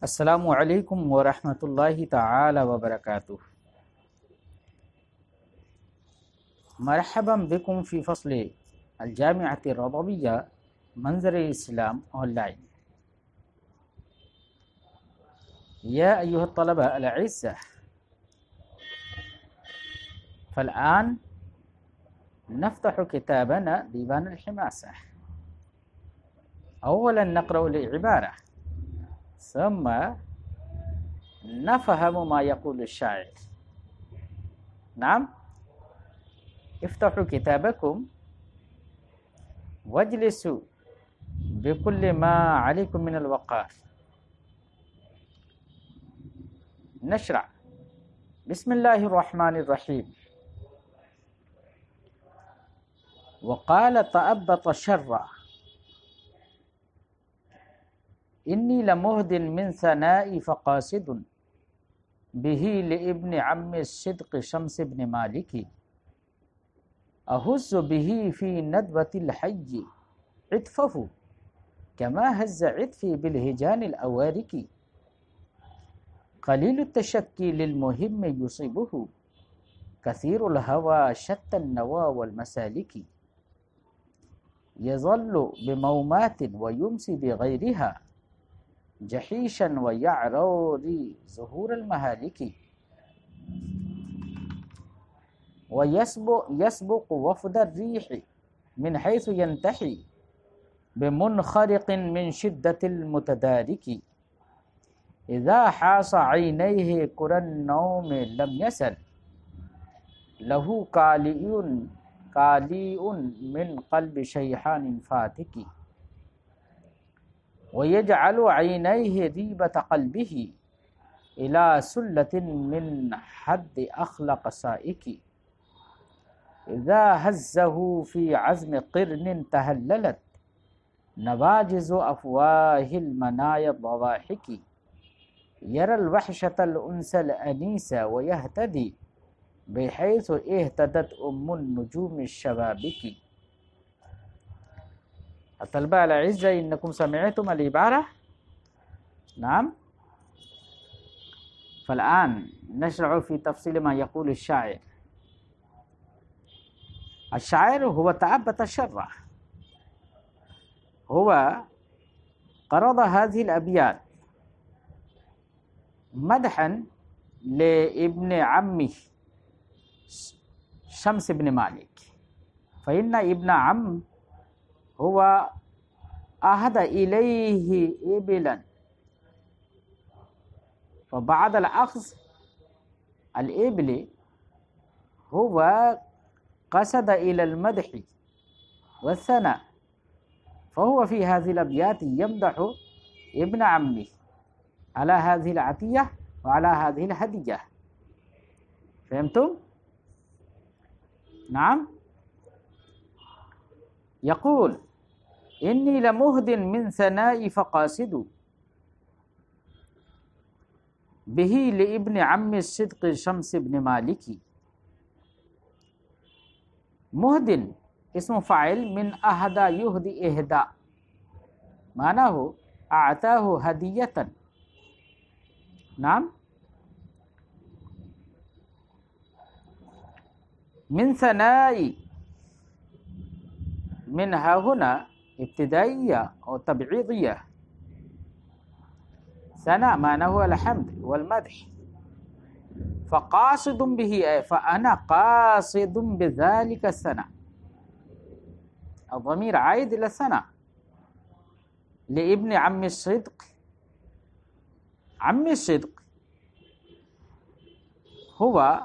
السلام علیکم ورحمۃ اللہ تعالی وبرکاتہ۔ مرحبا بكم في فصل الجامعة الرضوية منظر الإسلام أونلاين. يا أيها الطلبة الأعزاء، فالآن نفتح كتابنا ديوان الحماسة. أولا نقرأ العبارة ثم نفهم ما يقول الشاعر. نعم، افتحوا كتابكم واجلسوا بكل ما عليكم من الوقار. نشرع. بسم الله الرحمن الرحيم. وقال تأبط شرا إني لمهد من ثنائي فقاصد به لابن عم الصدق شمس بن مالك أهز به في ندبة الحي عطفه كما هز عطفي بالهجان الأوارك قليل التشكي للمهم يصيبه كثير الهوى شتى النوى والمسالك يظل بمومات ويمسي بغيرها جحيشا ويعروري ظهور المهالك ويسبق وفد الريح من حيث ينتحي بمنخرق من شدة المتدارك إذا حاص عينيه كرى النوم لم يسل له كاليء من قلب شيحان فاتك ويجعل عينيه ريبة قلبه إلى سلة من حد أخلق سائك إذا هزه في عزم قرن تهللت نواجز أفواه المنايا الضواحك يرى الوحشة الأنس الأنيس ويهتدي بحيث اهتدت النجوم الشبابك. الطلبة الأعزاء، إنكم سمعتم العبارة؟ نعم. فالآن نشرع في تفصيل ما يقول الشاعر. الشاعر هو تأبط شره، هو قرض هذه الأبيات مدحا لابن عمه شمس بن مالك، فإن ابن عم هو أهدى إليه إبلا، فبعد الأخذ الإبل هو قصد إلى المدح والثناء، فهو في هذه الأبيات يمدح ابن عمه على هذه العطية وعلى هذه الهدية. فهمتم؟ نعم. يقول إني لمهد من ثنائي فقاصد به لابن عم الصدق شمس بن مالك. مهد اسم فاعل من أهدى يهدي إهداء، معناه أعطاه هدية. نعم. من ثنائي منها هنا ابتدائية أو تبعيضية. ثناء معناه الحمد والمدح، فقاصد به فأنا قاصد بذلك الثناء. الضمير عائد إلى الثناء لابن عم الصدق. عم الصدق هو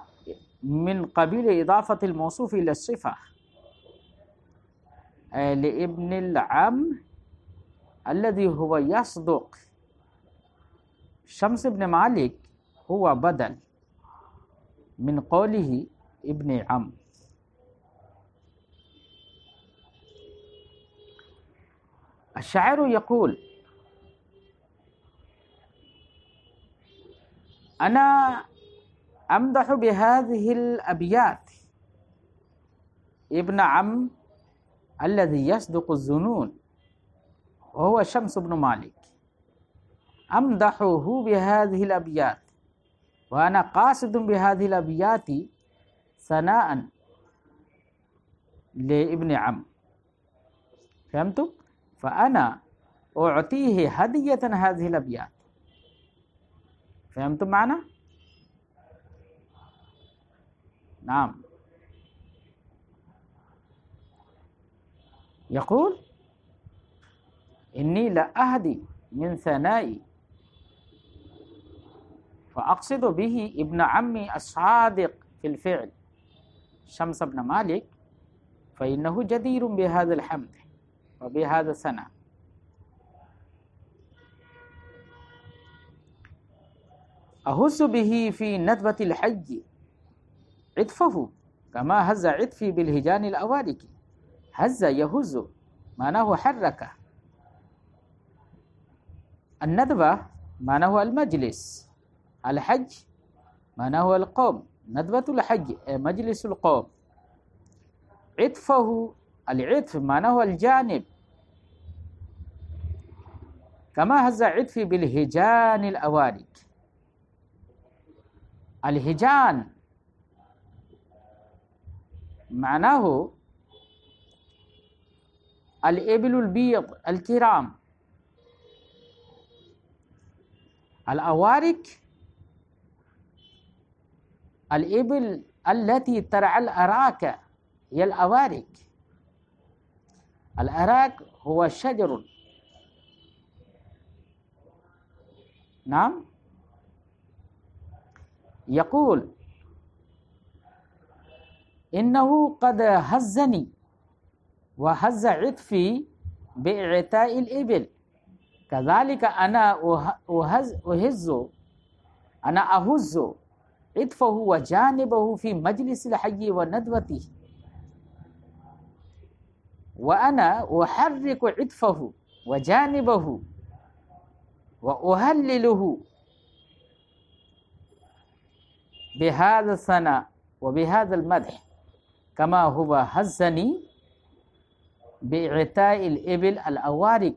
من قبيل إضافة الموصوف إلى الصفة، لابن العم الذي هو يصدق. شمس بن مالك هو بدل من قوله ابن عم. الشاعر يقول أنا أمدح بهذه الأبيات ابن عم الذي يصدق الظنون وهو شمس بن مالك، أمدحه بهذه الأبيات وأنا قاصد بهذه الأبيات ثناء لابن عم. فهمتم؟ فأنا أعطيه هدية هذه الأبيات. فهمتم معنى؟ نعم. يقول إني لأهدي من ثنائي فأقصد به ابن عمي الصادق في الفعل شمس بن مالك فإنه جدير بهذا الحمد وبهذا الثناء. أهز به في ندبة الحج عطفه كما هز عطفي بالهجان الأوارك. هز يهز معناه حرك. الندبة معناه المجلس. الحج معناه القوم. ندبة الحج مجلس القوم. عطفه العطف معناه الجانب. كما هز عطفي بالهجان الأوارك. الهجان معناه الإبل البيض الكرام. الأوارك الإبل التي ترعى الأراك هي الأوارك. الأراك هو شجر. نعم. يقول إنه قد هزني وهز عطفي بإعطاء الإبل كذلك أنا أهز عطفه وجانبه في مجلس الحي وندوته وأنا أحرك عطفه وجانبه وأهلله بهذا الثناء وبهذا المدح كما هو هزني بإعطاء الإبل الأوارك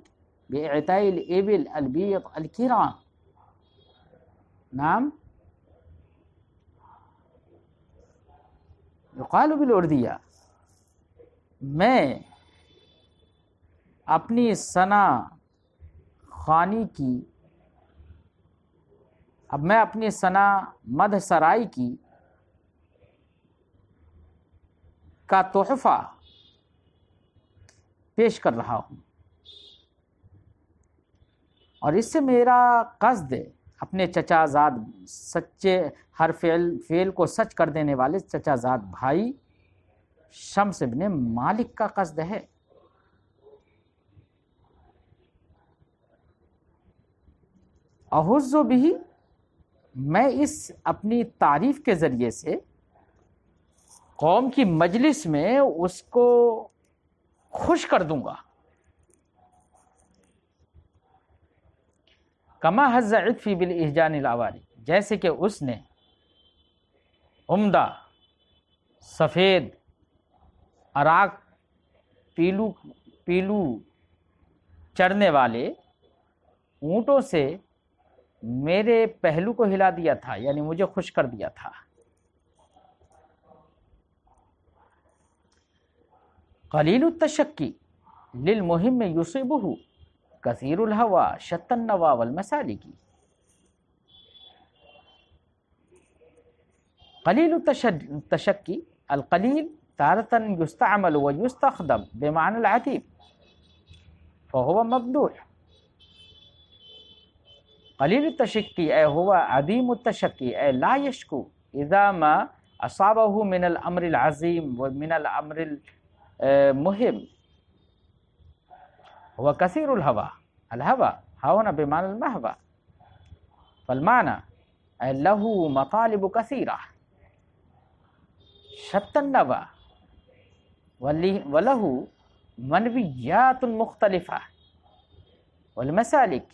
بإعطاء الإبل البيض الكرام. نعم. يقال بالأردية میں اپنی ثنا خوانی کی میں اپنی ثنا مدح سرائی کی کا تحفہ پیش کر رہا ہوں اور اس سے میرا قصد اپنے چچا زاد سچے ہر فعل کو سچ کر دینے والے چچا زاد بھائی شمس بن مالک کا قصد ہے. احز بھی میں اس اپنی تعریف کے ذریعے سے قوم کی مجلس میں اس کو خوش کر دوں گا. کما حز عطفی بالاحجان الاواری جیسے کہ اس نے عمدہ سفید اراک پیلو چڑھنے والے اونٹوں سے میرے پہلو کو ہلا دیا تھا یعنی مجھے خوش کر دیا تھا. قلیل التشکی للمہم یصیبہ کثیر الہوى شتى النوى والمسالک. قلیل التشکی القلیل تارة يستعمل ويستخدم بمعنى العتيب فهو ممدوح. قلیل التشکی اے هو عدیم التشکی اے لا يشکو اذا ما اصابه من الامر العظیم ومن الامر المهم. هو كثير الهوى الهوى هنا بمعنى المهوى فالمعنى له مطالب كثيرة شتى النوى وله منويات مختلفة والمسالك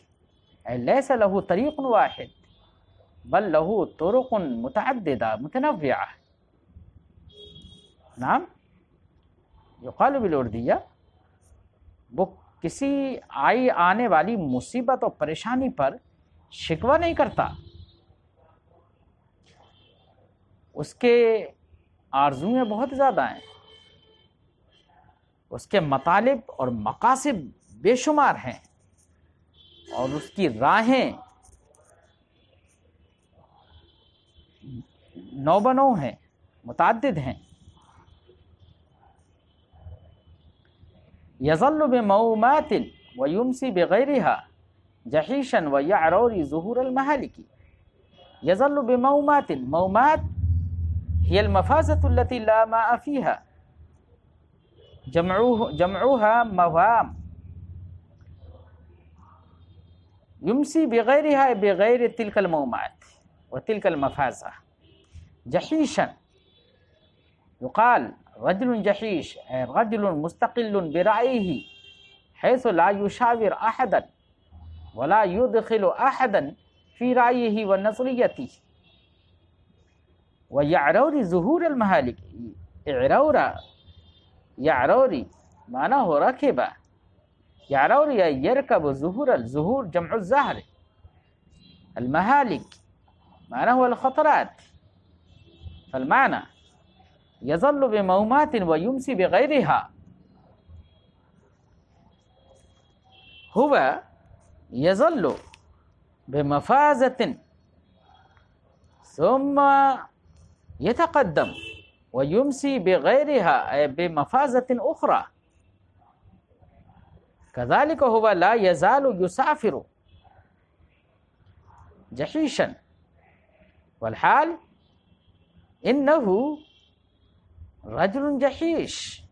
ليس له طريق واحد بل له طرق متعددة متنوعة. نعم. يقال بالأردية وہ کسی آنے والی مصیبت اور پریشانی پر شکوہ نہیں کرتا، اس کے آرزویں بہت زیادہ ہیں، اس کے مطالب اور مقاصد بے شمار ہیں، اور اس کی راہیں نو بنو ہیں، متعدد ہیں۔ یظل بمومات ویمسی بغیرها جحیشا ویعروری ظہور المہالک۔ یظل بمومات، مومات هي المفازة التي لا ماء فيها، جمعها موام، يمسي بغيرها بغير تلك المومات وتلك المفازة جحيشا، يقال رجل جحيش رجل مستقل برأيه حيث لا يشاور أحدا ولا يدخل أحدا في رأيه ونظريته، ويعرور ظهور المهالك، اعرورا يعروري معناه ركب، يعرور يركب ظهور، الظهور جمع الزهر، المهالك معناه الخطرات، فالمعنى يظل بمومات ويمسي بغيرها، هو يظل بمفازة ثم يتقدم ويمسي بغيرها أي بمفازة أخرى، كذلك هو لا يزال يسافر جحيشا، والحال إنه رجل جحيش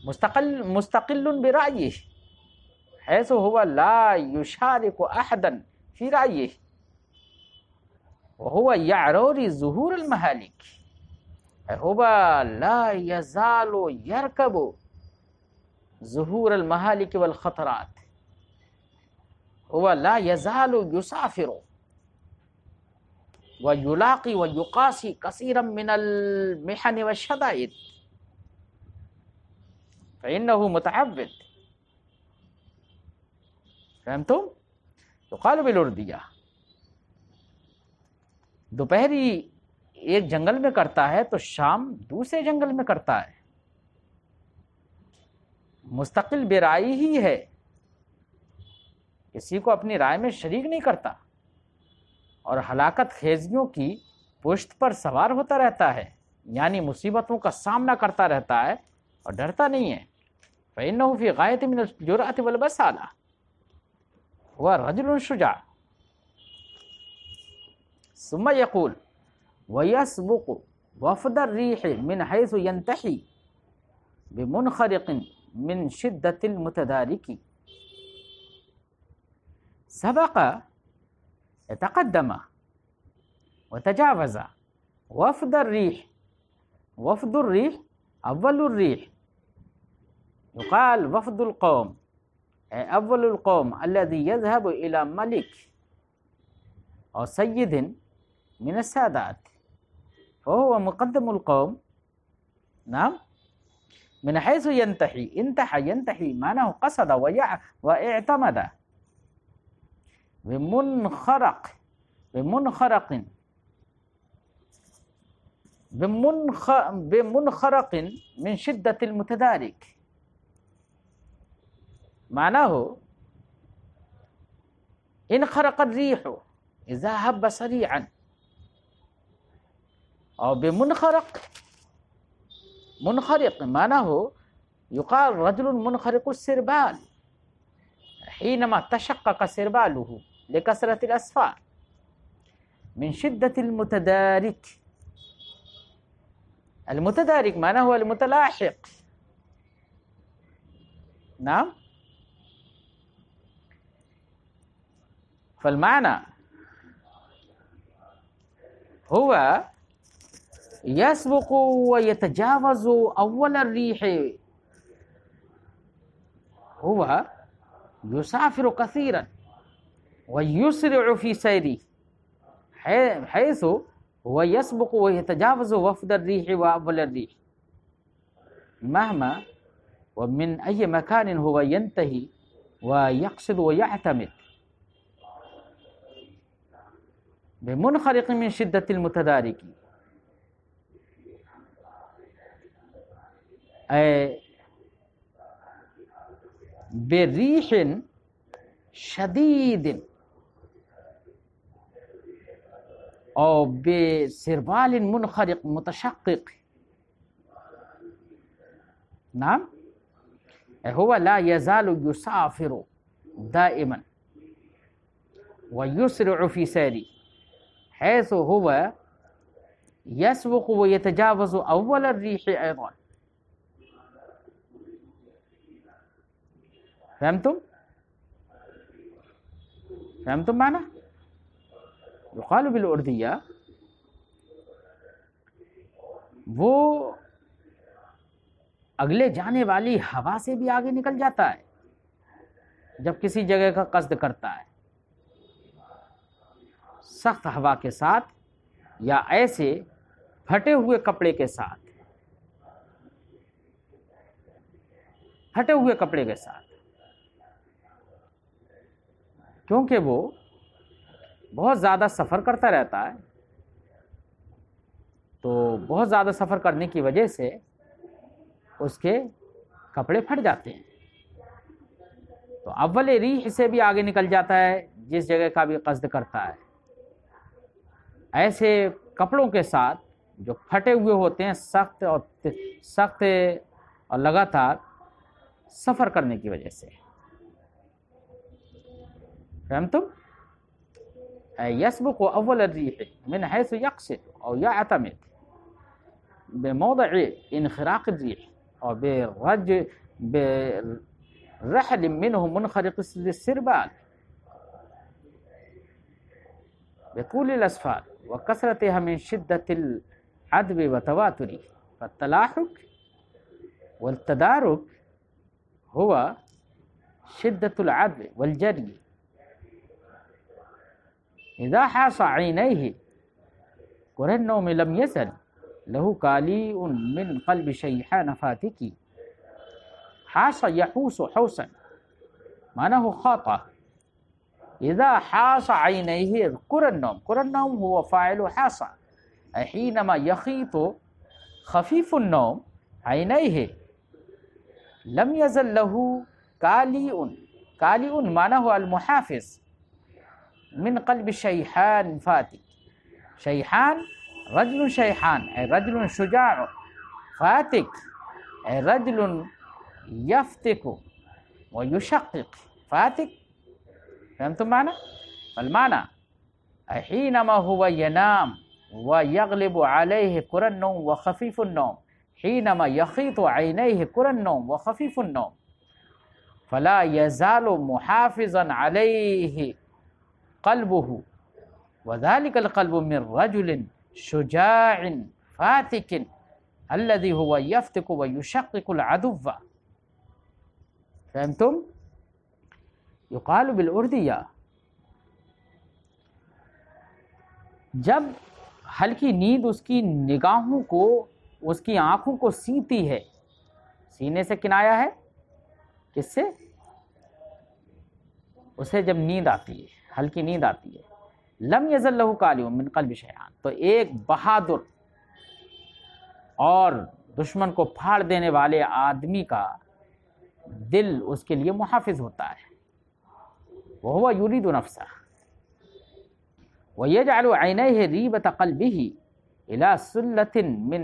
مستقل برأيه حيث هو لا يشارك أحدا في رأيه، وهو يعرور ظهور المهالك، هو لا يزال يركب ظهور المهالك والخطرات، هو لا يزال يسافر ويلاقي ويقاسي كثيرا من المحن والشدائد، فإنه متعبد. فهمتم؟ يقال بالأردية، دوپہری ایک جنگل میں کرتا ہے تو شام دوسرے جنگل میں کرتا ہے، مستقل برائے ہی ہے، کسی کو اپنی رائے میں شریک نہیں کرتا، اور ہلاکت خیزیوں کی پشت پر سوار ہوتا رہتا ہے، یعنی مصیبتوں کا سامنا کرتا رہتا ہے اور ڈرتا نہیں ہے۔ فإنه في غاية من الجرأة والبسالة، هو رجل شجاع۔ ثم يقول ويسبق وفد الريح من حيث ينتحي بمنخرق من شدة المتدارك، سبق تقدم وتجاوز وفد الريح، وفد الريح أول الريح، يقال وفد القوم أي أول القوم الذي يذهب إلى ملك أو سيد من السادات، فهو مقدم القوم. نعم، من حيث ينتحي، انتحى ينتحي معناه قصد واعتمد، بمنخرق من شدة المتدارك، معناه انخرق الريح إذا هب سريعا، أو بمنخرق، منخرق معناه يقال رجل منخرق السربال حينما تشقق سرباله لكثرة الأسفار، من شدة المتدارك، المتدارك معناه المتلاحق. نعم، فالمعنى هو يسبق ويتجاوز أول الريح، هو يسافر كثيرا ويسرع في سيره، حيث هو يسبق ويتجاوز وفد الريح وأول الريح مهما ومن أي مكان هو ينتهي ويقصد ويعتمد، بمنخرق من شدت المتدارکی، اے بریح شدید او بسربال منخرق متشقق. نعم، هو لا يزال يسافر دائما ويسرع في سيره حيث هو يسبق ويتجاوز أول الريح أيضا. فهمتم معنى؟ يقال بالأردية وہ اگلے جانے والی ہوا سے بھی آگے نکل جاتا ہے جب کسی جگہ کا قصد کرتا ہے، سخت ہوا کے ساتھ یا ایسے پھٹے ہوئے کپڑے کے ساتھ، کیونکہ وہ بہت زیادہ سفر کرتا رہتا ہے، تو بہت زیادہ سفر کرنے کی وجہ سے اس کے کپڑے پھٹ جاتے ہیں، تو اول ریح سے بھی آگے نکل جاتا ہے جس جگہ کا بھی قصد کرتا ہے، ایسے کپڑوں کے ساتھ جو پھٹے ہوئے ہوتے ہیں سخت اور لگاتار سفر کرنے کی وجہ سے. فهمتم؟ يسبق أول الريح من حيث يقصد أو يعتمد بموضع انخراق الريح أو برحل منه منخرق السربال بطول الأسفار وكثرتها من شدة العذب وتواتره. فالتلاحق والتدارك هو شدة العذب والجري. إذا حاص عينيه كره النوم لم يزل له كاليء من قلب شيحان فاتك. حاص يحوس حوسا معناه خاطئ. إذا حاص عينيه كره النوم هو فاعل حاص، حينما يخيط خفيف النوم عينيه لم يزل له كاليء معناه المحافظ من قلب شيحان فاتك. شيحان رجل شيحان أي رجل شجاع، فاتك أي رجل يفتك ويشقق. فاتك فهمتم معنى؟ فالمعنى حينما هو ينام ويغلب عليه كر النوم وخفيف النوم، حينما يخيط عينيه كر النوم وخفيف النوم فلا يزال محافظا عليه قلبه، وذلك القلب من رجل شجاع فاتك الذي هو يفتك ويشقق العدو. فهمتم؟ يقال بالأردية جب ہلکی نیند اس کی نگاہوں کو، اس کی آنکھوں کو سینتی ہے، سینے سے کنایا ہے کس سے؟ اسے جب نیند آتی ہے، ہلکی نیند آتی ہے، لم یزل لہ کالیٌ من قلب شیحان، تو ایک بہادر اور دشمن کو پھاڑ دینے والے آدمی کا دل اس کے لیے محافظ ہوتا ہے. وہو یرید نفسہ ویجعل عینیہ ریبۃ قلبہ الی سلۃ من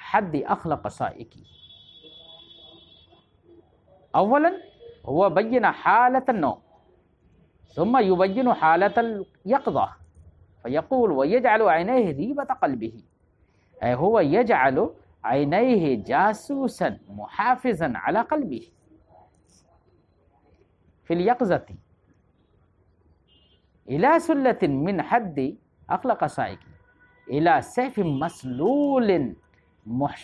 حد اخلق صائق. اولا هو بین حالۃ النوم ثم يبين حالة اليقظة فيقول ويجعل عينيه ريبة قلبه، أي هو يجعل عينيه جاسوسا محافظا على قلبه في اليقظة إلى سلة من حد أخلق صائق إلى سيف مسلول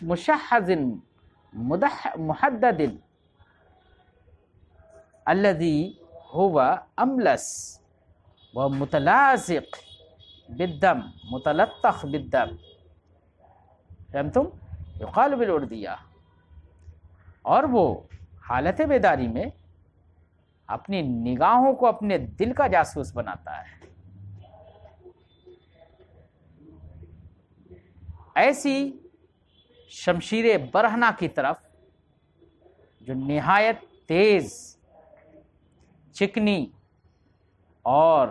مشحذ محدد الذي هو املس ومتلازق بالدم متلطخ بالدم. فهمتم؟ يقال بالاردیہ. اور وہ حالت بیداری میں اپنی نگاہوں کو اپنے دل کا جاسوس بناتا ہے، ایسی شمشیر برہنہ کی طرف جو نہایت تیز، چکنی اور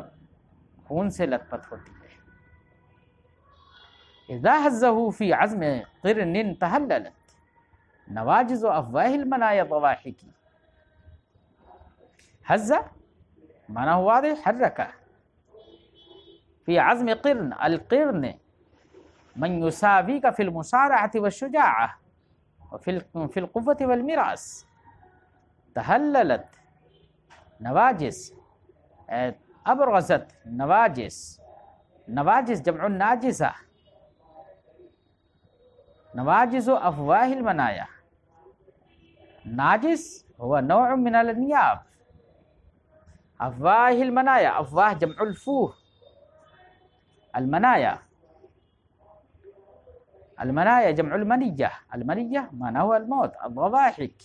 خون سے لت پت ہوتی ہے. اذا حزه فی عزم قرن تحللت نواجز افواہ المنایا ضواحکی. حز معنی ہوا دے حرکہ، فی عزم قرن، القرن من یساویک فی المصارعة والشجاعة وفی القوة والمراس. تحللت نواجز، ابرزت نواجز. نواجز جمع الناجزہ، نواجز افواہ المنایا. ناجز هو نوع من الانیاب. افواہ المنایا، افواہ جمع الفوہ، المنایا، المنایا جمع المنیہ. المنیہ معنی هو الموت. الضواحک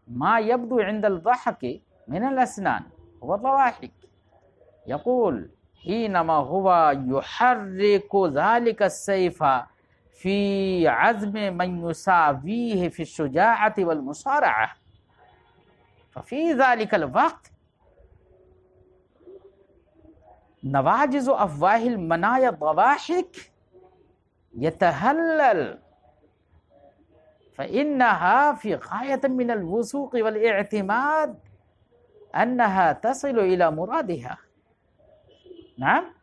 ما يبدو عند الضحك من الأسنان هو الضواحك. يقول حينما هو يحرك ذلك السيف في عزم من يساويه في الشجاعة والمصارعة، ففي ذلك الوقت نواجز أفواه المنايا الضواحك يتهلل، فإنها في غاية من الوثوق والاعتماد أنها تصل إلى مرادها. نعم،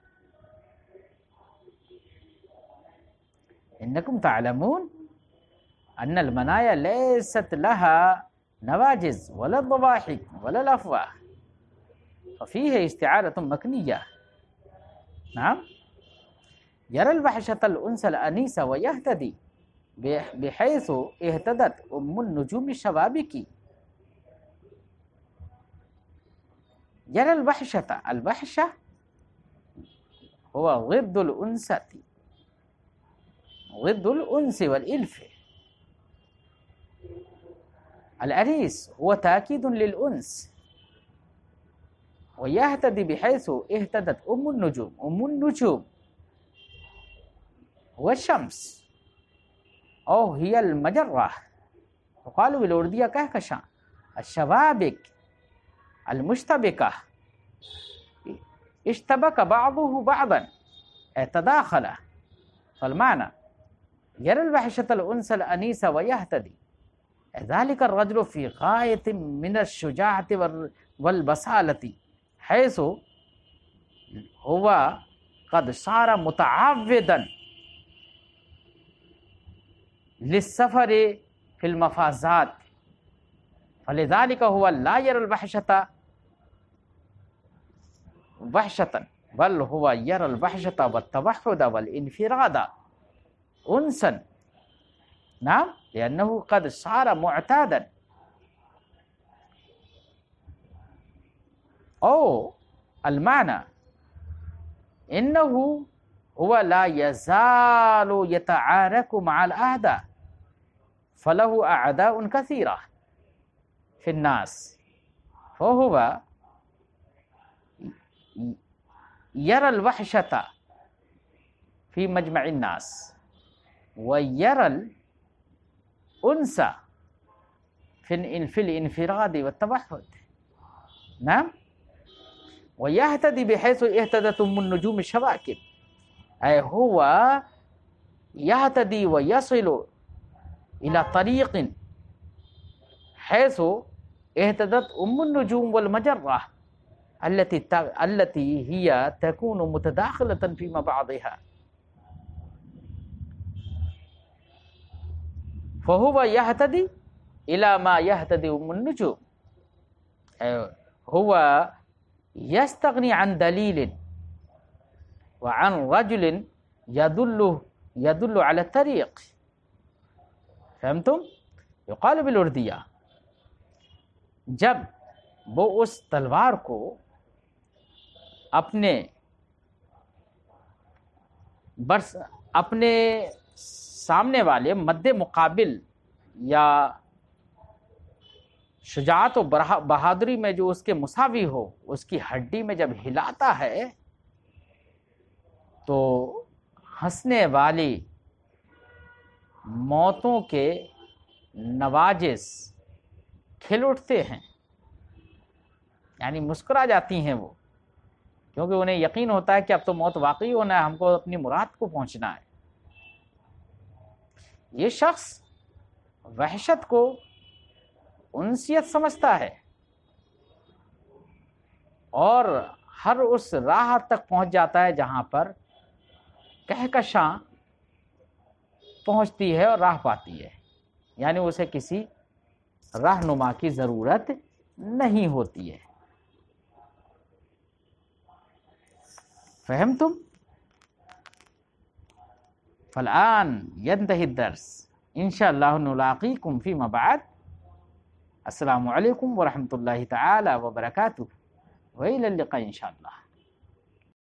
إنكم تعلمون أن المنايا ليست لها نواجز ولا الضواحك ولا الأفواه، ففيها استعارة مكنية. نعم، يرى الوحشة الأنثى الأنيسة ويهتدي بحيث اهتدت أم النجوم الشبابك. يرى الوحشة، الوحشة هو ضد الأنثى، ضد الأنس والإلف. الأنيس هو تأكيد للأنس. ويهتدي بحيث اهتدت أم النجوم. أم النجوم هو الشمس أو هي المجرة، وقالوا بالأردية كهكشان الشبابك المشتبكة، اشتبك بعضه بعضا، تداخل. فالمعنى يرى الوحشة الأنثى الأنيسة ويهتدي. ذلك الرجل في غاية من الشجاعة والبصالة، حيث هو قد صار متعودا للسفر في المفازات، فلذلك هو لا يرى الوحشة وحشة، بل هو يرى الوحشة والتوحد والانفراد أنسا. نعم، لأنه قد صار معتادا. أو المعنى إنه هو لا يزال يتعارك مع الأعداء، فله أعداء كثيرة في الناس، فهو يرى الوحشة في مجمع الناس ويرى الأنس في الانفراد والتوحد. نعم، ويهتدي بحيث اهتدت أم النجوم الشواكب، أي هو يهتدي ويصل إلى طريق حيث اهتدت أم النجوم والمجرة التي هي تكون متداخلة فيما بعضها. فهو يهتدي إلى ما يهتدي أم النجوم. هو يستغني عن دليل وعن رجل يدل على الطريق. فهمتم؟ يقال بالأردية جب وہ اس تلوار کو اپنے سامنے والے مد مقابل یا شجاعت و بہادری میں جو اس کے مساوی ہو، اس کی ہڈی میں جب ہلاتا ہے تو ہنسنے والی موتوں کے نواجس کھل اٹھتے ہیں، یعنی مسکرا جاتی ہیں وہ، کیونکہ انہیں یقین ہوتا ہے کہ اب تو موت واقعی ہونا ہے، ہم کو اپنی مراد کو پہنچنا ہے۔ یہ شخص وحشت کو انسیت سمجھتا ہے اور ہر اس راہ تک پہنچ جاتا ہے جہاں پر کہکشاں پہنچتی ہے اور راہ پاتی ہے، یعنی اسے کسی رہنما کی ضرورت نہیں ہوتی ہے۔ فہمتم؟ فالآن ينتهي الدرس، انشاءاللہ نلاقیکم فیما بعد۔ السلام علیکم ورحمۃ اللہ تعالی وبرکاتہ، وإلی اللقاء انشاءاللہ۔